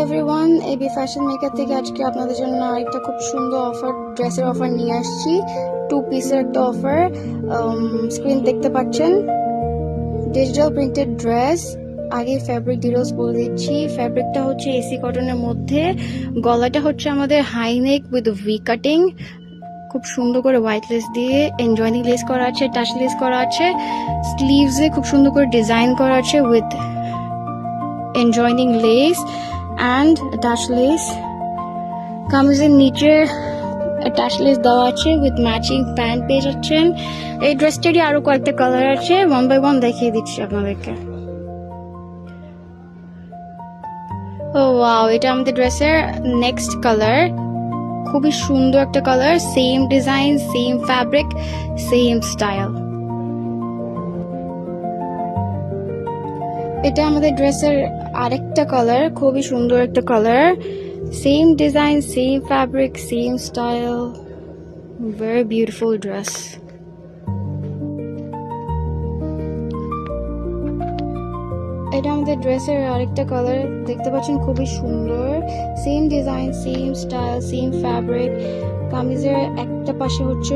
Everyone, AB fashion maker থেকে আজকে আপনাদের জন্য আরেকটা খুব সুন্দর ড্রেসের অফার নিয়ে আসছি। 2 পিসের একটা অফার। স্ক্রিন দেখতে পাচ্ছেন, ডিজিটাল প্রিন্টেড ড্রেস। আগে ফ্যাব্রিক ডিটেলস বলে দিচ্ছি। ফ্যাব্রিকটা হচ্ছে এসি কটনের মধ্যে, গলাটা হচ্ছে আমাদের high neck with V cutting, খুব সুন্দর করে হোয়াইট লেস দিয়ে এনজয়নিং লেস করা আছে, টাচ লেস করা আছে। স্লিভসে খুব সুন্দর করে ডিজাইন করা আছে উইথ এনজয়নিং লেস অ্যান্ড টাচ লেস। কামিজের নিচে টাচ লেস দেওয়া আছে উইথ ম্যাচিং প্যান্ট পেয়ে যাচ্ছেন। এই ড্রেসটারই আরো কয়েকটা কালার আছে, 1 বাই 1 দেখিয়ে দিচ্ছি আপনাদেরকে। ও ওয়াও, এটা আমাদের ড্রেসের নেক্সট কালার। খুবই সুন্দর একটা colour, same design, same fabric, same style. এটা আমাদের ড্রেসের আরেকটা কালার, খুবই সুন্দর একটা colour, same design, same fabric, same style, very beautiful dress. এটা আমাদের ড্রেসের আরেকটা কালার, দেখতে পাচ্ছেন খুবই সুন্দর, same design, same style, same fabric. কামিজের একটা পাশে হচ্ছে